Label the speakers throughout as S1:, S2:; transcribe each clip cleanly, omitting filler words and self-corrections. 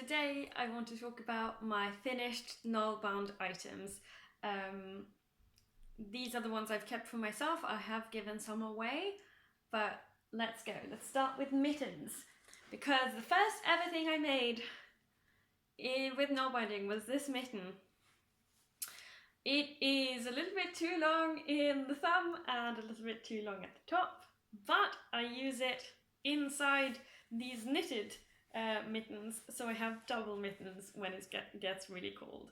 S1: today I want to talk about my finished null-bound items. These are the ones I've kept for myself. I have given some away, but let's go. Let's start with mittens, because the first ever thing I made with null binding was this mitten. It is a little bit too long in the thumb and a little bit too long at the top, but I use it inside these knitted mittens, so I have double mittens when it gets really cold.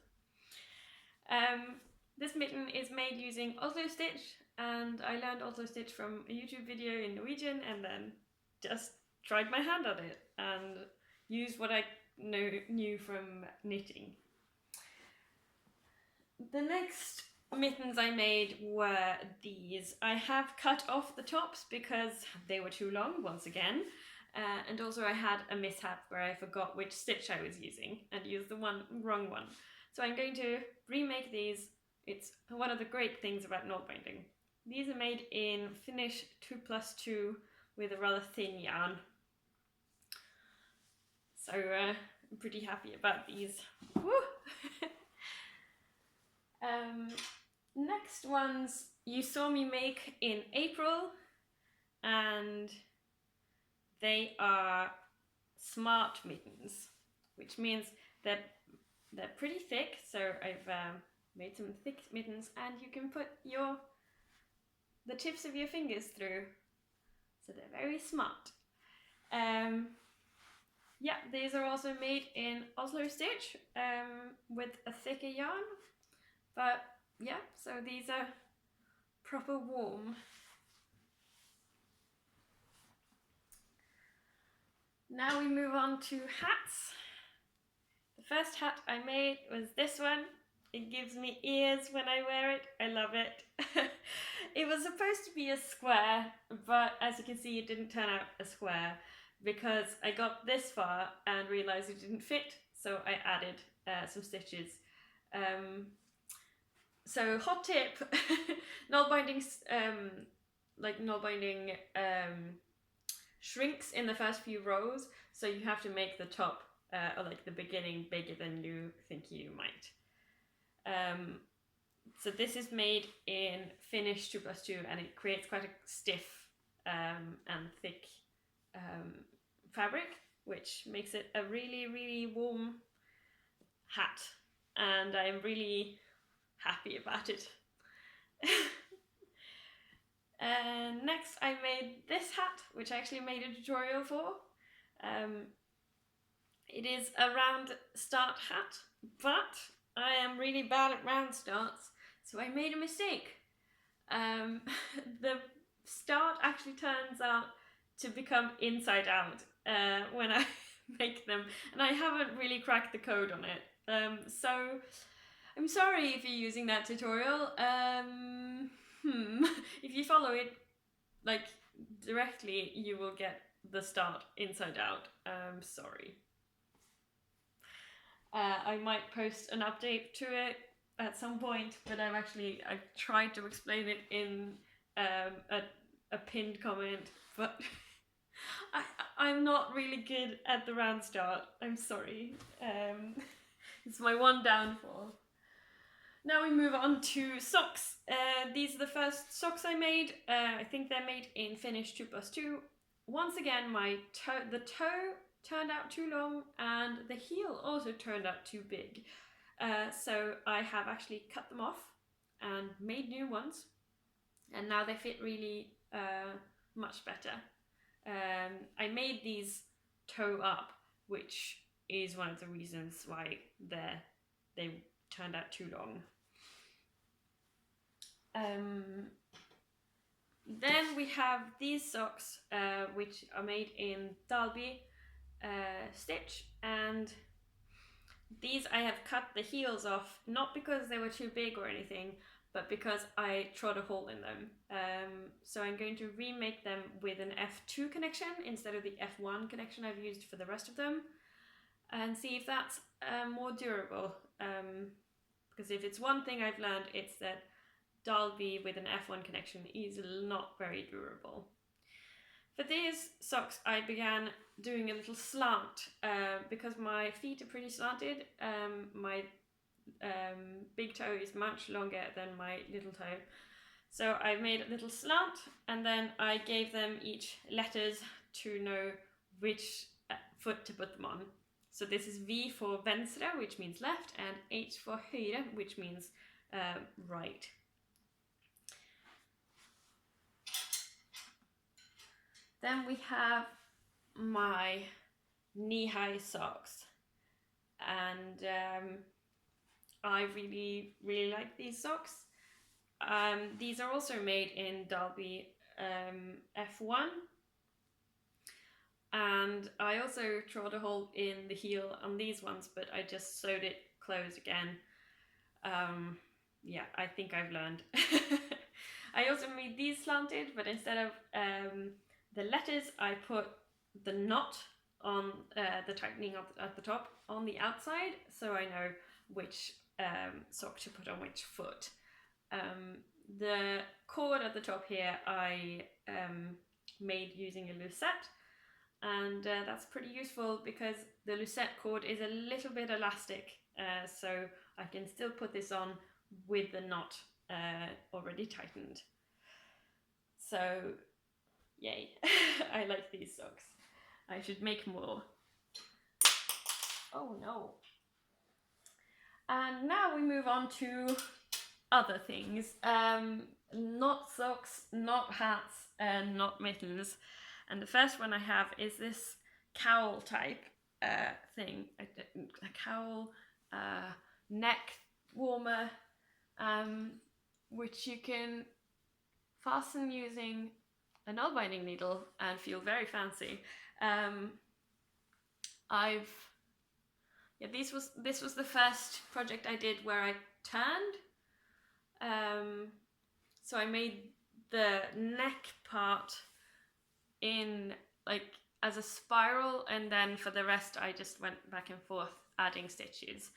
S1: This mitten is made using Oslo stitch, and I learned Oslo stitch from a YouTube video in Norwegian and then just tried my hand at it and used what I knew from knitting. The next mittens I made were these. I have cut off the tops because they were too long once again, and also I had a mishap where I forgot which stitch I was using and used the wrong one. So I'm going to remake these. It's one of the great things about null binding. These are made in Finish 2+2 with a rather thin yarn. So I'm pretty happy about these. Woo! Next ones you saw me make in April, and they are smart mittens, which means that they're pretty thick. So I've made some thick mittens, and you can put the tips of your fingers through, so they're very smart. Yeah, these are also made in Oslo stitch with a thicker yarn, but yeah, so these are proper warm. Now we move on to hats. The first hat I made was this one. It gives me ears when I wear it. I love it. It was supposed to be a square, but as you can see, it didn't turn out a square because I got this far and realized it didn't fit, so I added some stitches. So hot tip, null binding shrinks in the first few rows, so you have to make the top or like the beginning bigger than you think you might. So this is made in Finish 2+2, and it creates quite a stiff and thick fabric, which makes it a really, really warm hat, and I'm really happy about it. And next I made this hat, which I actually made a tutorial for. It is a round start hat, but I am really bad at round starts, so I made a mistake. The start actually turns out to become inside out when I make them, and I haven't really cracked the code on it. So I'm sorry if you're using that tutorial. If you follow it like directly, you will get the start inside out. Sorry. I might post an update to it at some point, but I've tried to explain it in a pinned comment, but I'm not really good at the round start. I'm sorry. It's my one downfall. Now we move on to socks. These are the first socks I made. I think they're made in Finish 2+2. Once again, the toe turned out too long, and the heel also turned out too big. So I have actually cut them off and made new ones, and now they fit really much better. I made these toe up, which is one of the reasons why they turned out too long. Then we have these socks, which are made in dalby stitch, and these I have cut the heels off, not because they were too big or anything, but because I trod a hole in them. So I'm going to remake them with an F2 connection instead of the F1 connection I've used for the rest of them, and see if that's more durable. Because if it's one thing I've learned, it's that dalby with an F1 connection is not very durable. For these socks I began doing a little slant because my feet are pretty slanted. My big toe is much longer than my little toe. So I made a little slant, and then I gave them each letters to know which foot to put them on. So this is V for venstre, which means left, and H for høyre, which means right. Then we have my knee-high socks, and I really like these socks. These are also made in Dalby F1, and I also trod a hole in the heel on these ones, but I just sewed it closed again. Yeah, I think I've learned. I also made these slanted, but instead of the letters, I put the knot on the tightening at the top on the outside, so I know which sock to put on which foot. The cord at the top here I made using a lucette, and that's pretty useful because the lucette cord is a little bit elastic, so I can still put this on with the knot already tightened. So yay. I like these socks. I should make more. Oh no. And now we move on to other things. Not socks, not hats, and not mittens. And the first one I have is this cowl type thing. A cowl neck warmer, which you can fasten using a nalbinding needle and feel very fancy. This was the first project I did where I turned. So I made the neck part in like as a spiral, and then for the rest I just went back and forth adding stitches.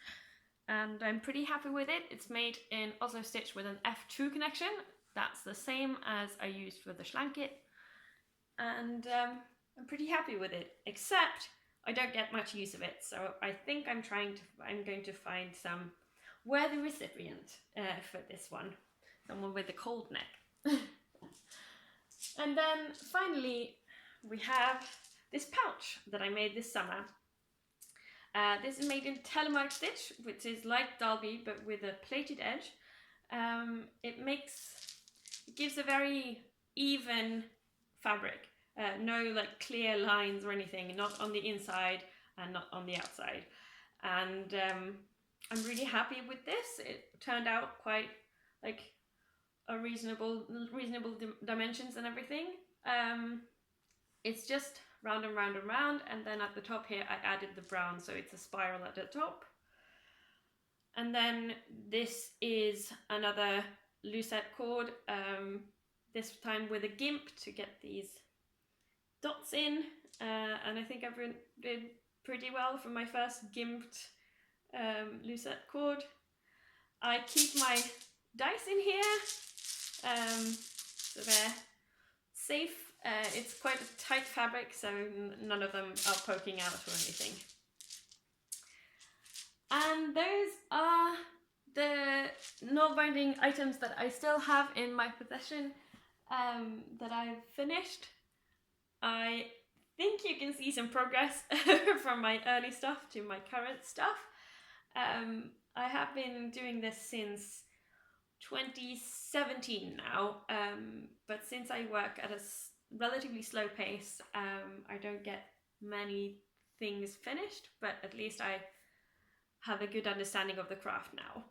S1: And I'm pretty happy with it. It's made in Oslo stitch with an F2 connection. That's the same as I used for the schlanket. And I'm pretty happy with it, except I don't get much use of it. So I think I'm going to find some worthy recipient for this one. Someone with a cold neck. And then finally we have this pouch that I made this summer. This is made in telemark stitch, which is like Dalby but with a plated edge. It gives a very even fabric. No like clear lines or anything, not on the inside and not on the outside. And I'm really happy with this. It turned out quite like a reasonable dimensions and everything. It's just round and round and round, and then at the top here I added the brown, so it's a spiral at the top. And then this is another lucette cord, this time with a gimp to get these dots in, and I think I've did pretty well for my first gimped lucette cord. I keep my dice in here, so they're safe. It's quite a tight fabric, so none of them are poking out or anything. And those are the nalbinding items that I still have in my possession that I've finished. I think you can see some progress from my early stuff to my current stuff. I have been doing this since 2017 now, but since I work at a relatively slow pace, I don't get many things finished, but at least I have a good understanding of the craft now.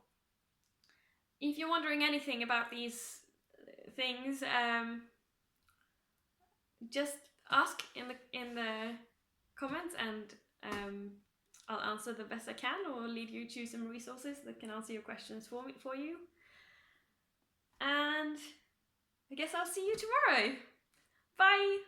S1: If you're wondering anything about these things, just ask in the comments, and I'll answer the best I can, or lead you to some resources that can answer your questions for you. And I guess I'll see you tomorrow. Bye!